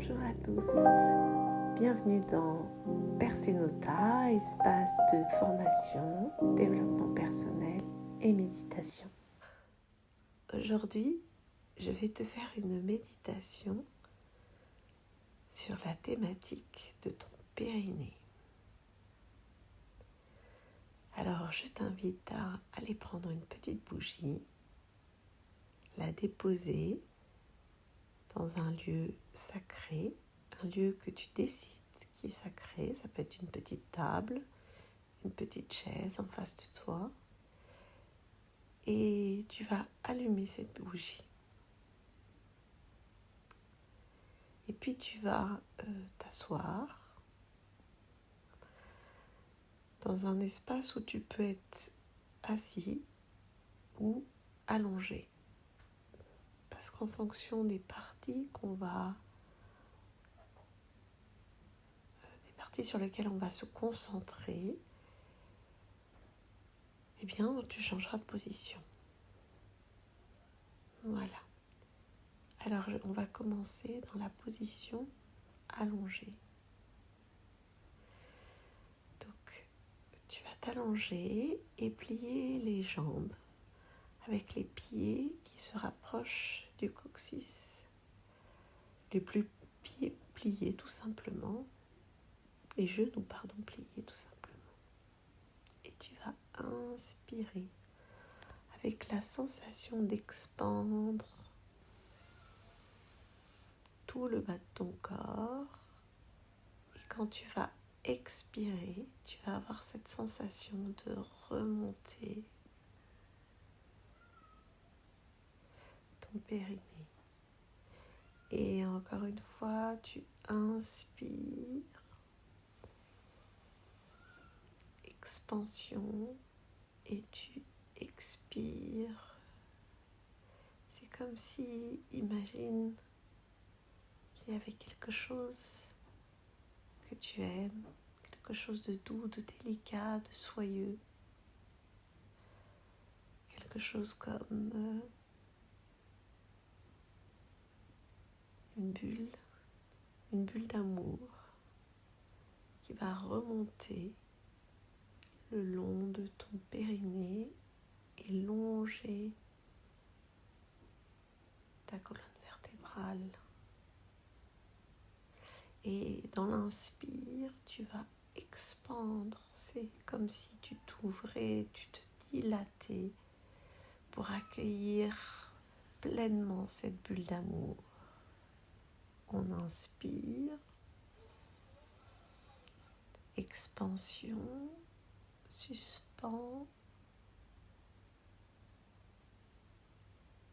Bonjour à tous, bienvenue dans Persénota, espace de formation, développement personnel et méditation. Aujourd'hui, je vais te faire une méditation sur la thématique de ton périnée. Alors, je t'invite à aller prendre une petite bougie, la déposer dans un lieu sacré, un lieu que tu décides qui est sacré. Ça peut être une petite table, une petite chaise en face de toi. Et tu vas allumer cette bougie. Et puis tu vas t'asseoir dans un espace où tu peux être assis ou allongé. Parce qu'en fonction des parties des parties sur lesquelles on va se concentrer, eh bien tu changeras de position. Voilà. Alors on va commencer dans la position allongée. Donc tu vas t'allonger et plier les jambes avec les pieds qui se rapprochent du coccyx, les plus pieds pliés tout simplement, les genoux pliés tout simplement. Et tu vas inspirer avec la sensation d'expandre tout le bas de ton corps. Et quand tu vas expirer, tu vas avoir cette sensation de remonter ton périnée. Et encore une fois, tu inspires, expansion, et tu expires. C'est comme si, imagine qu'il y avait quelque chose que tu aimes, quelque chose de doux, de délicat, de soyeux, quelque chose comme une bulle d'amour qui va remonter le long de ton périnée et longer ta colonne vertébrale. Et dans l'inspire, tu vas expandre. C'est comme si tu t'ouvrais, tu te dilatais pour accueillir pleinement cette bulle d'amour. On inspire, expansion, suspend,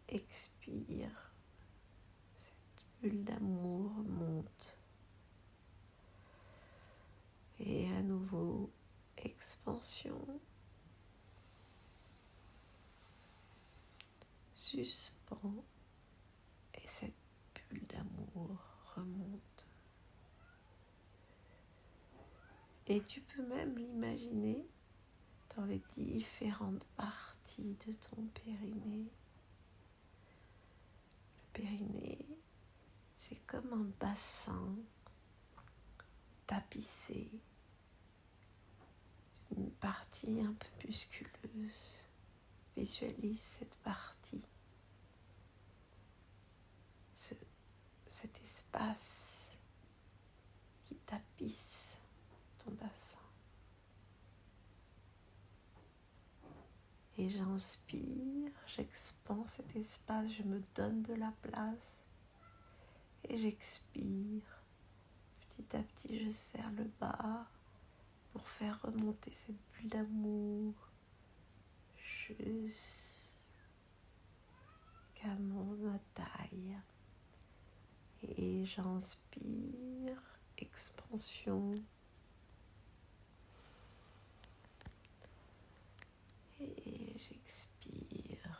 expire. Cette bulle d'amour monte. Et à nouveau, expansion, suspend, et cette bulle d'amour remonte. Et tu peux même l'imaginer dans les différentes parties de ton périnée. Le périnée, c'est comme un bassin tapissé d'une partie un peu musculeuse. Visualise cette partie, cet espace qui tapisse ton bassin. Et j'inspire, j'expande cet espace, je me donne de la place. Et j'expire. Petit à petit, je serre le bas pour faire remonter cette bulle d'amour jusqu'à ma taille. Et j'inspire, expansion. Et j'expire,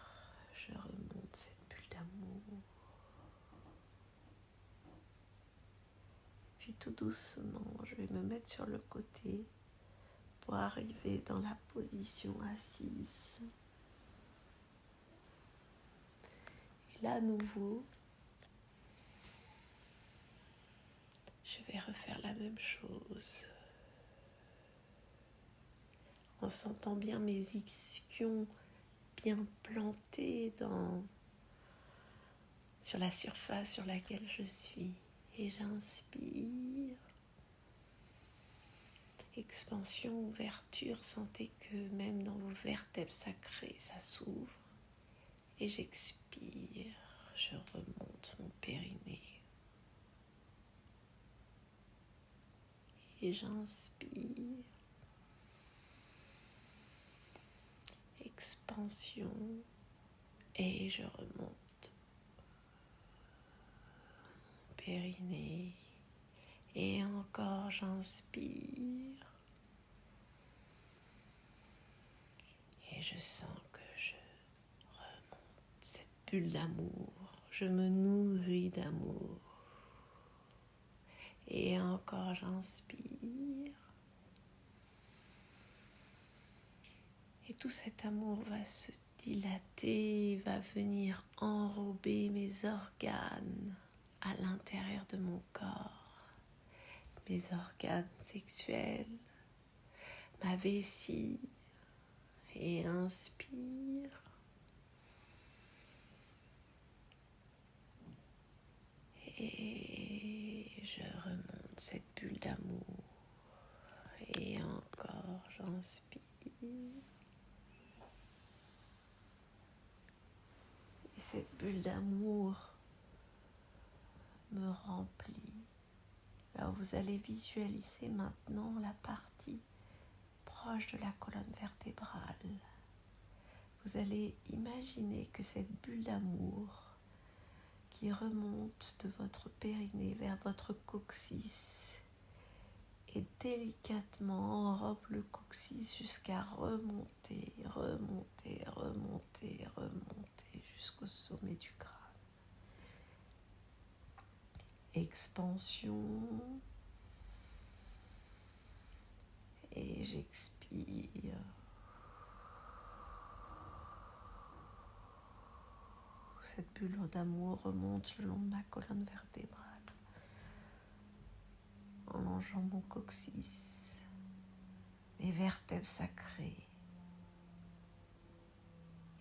je remonte cette bulle d'amour. Puis tout doucement, je vais me mettre sur le côté pour arriver dans la position assise. Et là, à nouveau, Je vais refaire la même chose. En sentant bien mes ischions bien plantés sur la surface sur laquelle je suis. Et j'inspire. Expansion, ouverture, sentez que même dans vos vertèbres sacrées, ça s'ouvre. Et j'expire, je remonte mon périnée. Et j'inspire. Expansion. Et je remonte mon périnée. Et encore j'inspire. Et je sens que je remonte cette bulle d'amour. Je me nourris d'amour. Et encore j'inspire. Et tout cet amour va se dilater, va venir enrober mes organes à l'intérieur de mon corps. Mes organes sexuels, ma vessie. Et inspire. Et je remonte cette bulle d'amour. Et encore, j'inspire. Et cette bulle d'amour me remplit. Alors vous allez visualiser maintenant la partie proche de la colonne vertébrale. Vous allez imaginer que cette bulle d'amour qui remonte de votre périnée vers votre coccyx et délicatement enrobe le coccyx jusqu'à remonter jusqu'au sommet du crâne. Expansion. Et j'expire. Cette bulle d'amour remonte le long de ma colonne vertébrale, en longeant mon coccyx, mes vertèbres sacrées.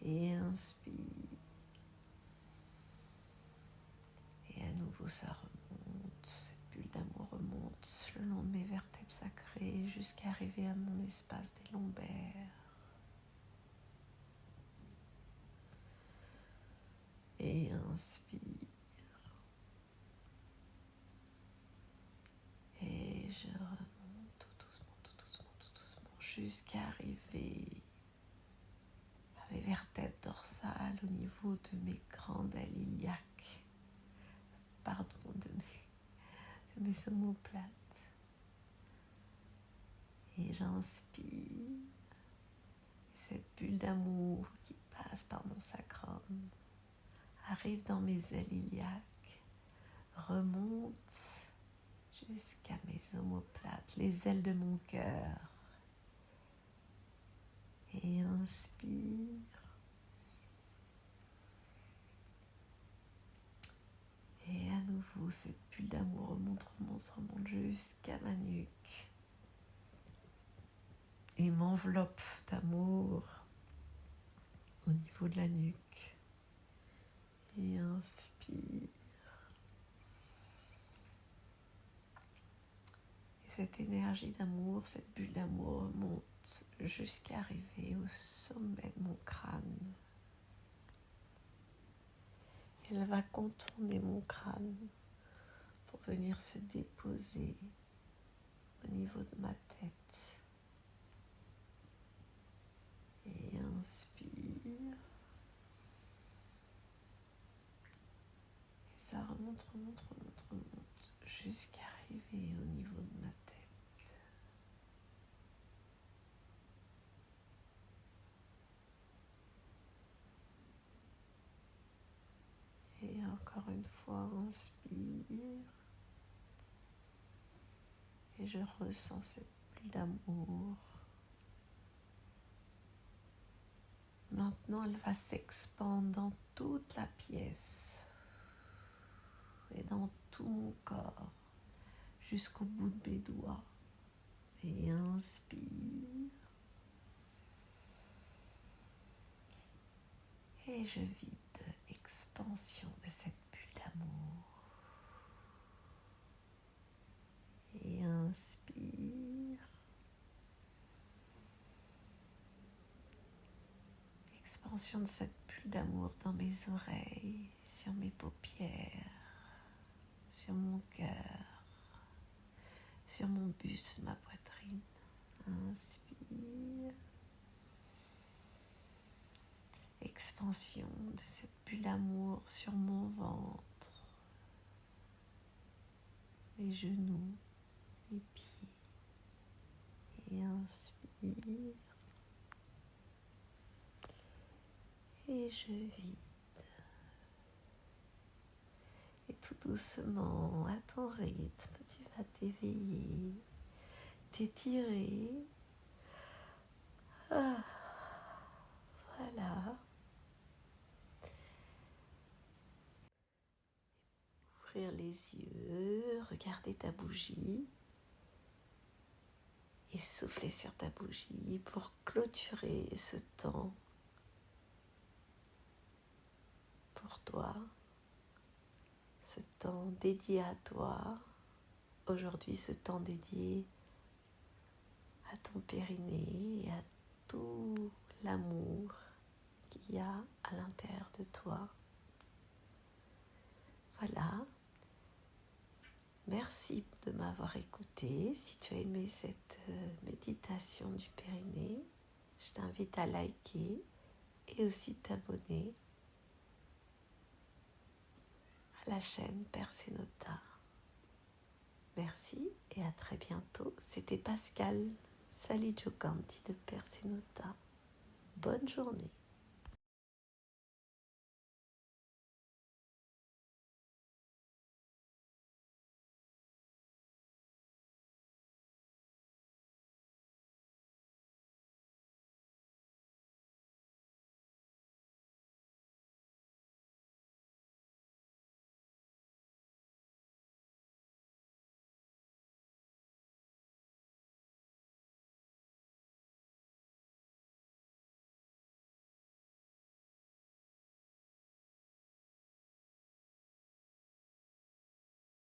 Et inspire. Et à nouveau ça remonte, cette bulle d'amour remonte le long de mes vertèbres sacrées jusqu'à arriver à mon espace des lombaires. Et inspire. Et je remonte tout doucement, jusqu'à arriver à mes vertèbres dorsales au niveau de mes grandes iliaques. De mes omoplates. Et j'inspire. Cette bulle d'amour qui passe par mon sacrum arrive dans mes ailes iliaques, remonte jusqu'à mes omoplates, les ailes de mon cœur. Et inspire. Et à nouveau, cette bulle d'amour remonte jusqu'à ma nuque. Et m'enveloppe d'amour au niveau de la nuque. Et inspire. Et cette énergie d'amour, cette bulle d'amour monte jusqu'à arriver au sommet de mon crâne. Elle va contourner mon crâne pour venir se déposer au niveau de ma tête. Et inspire. Et ça remonte jusqu'à arriver au niveau de ma tête. Et encore une fois, inspire. Et je ressens cette bulle d'amour. Maintenant, elle va s'expandre dans toute la pièce et dans tout mon corps jusqu'au bout de mes doigts. Et inspire. Et je vide, expansion de cette bulle d'amour. Et inspire. Expansion de cette bulle d'amour dans mes oreilles, sur mes paupières, sur mon cœur, sur mon buste, ma poitrine. Inspire. Expansion de cette bulle d'amour sur mon ventre, mes genoux, mes pieds. Et inspire. Et je vide. Et tout doucement, à ton rythme, tu vas t'éveiller, t'étirer. Ah, voilà. Ouvrir les yeux, regarder ta bougie et souffler sur ta bougie pour clôturer ce temps pour toi, ce temps dédié à toi. Aujourd'hui, ce temps dédié à ton périnée et à tout l'amour qu'il y a à l'intérieur de toi. Voilà. Merci de m'avoir écouté. Si tu as aimé cette méditation du périnée, je t'invite à liker et aussi t'abonner à la chaîne Persénota. Merci et à très bientôt. C'était Pascal Saligiovanti de Persénota. Bonne journée.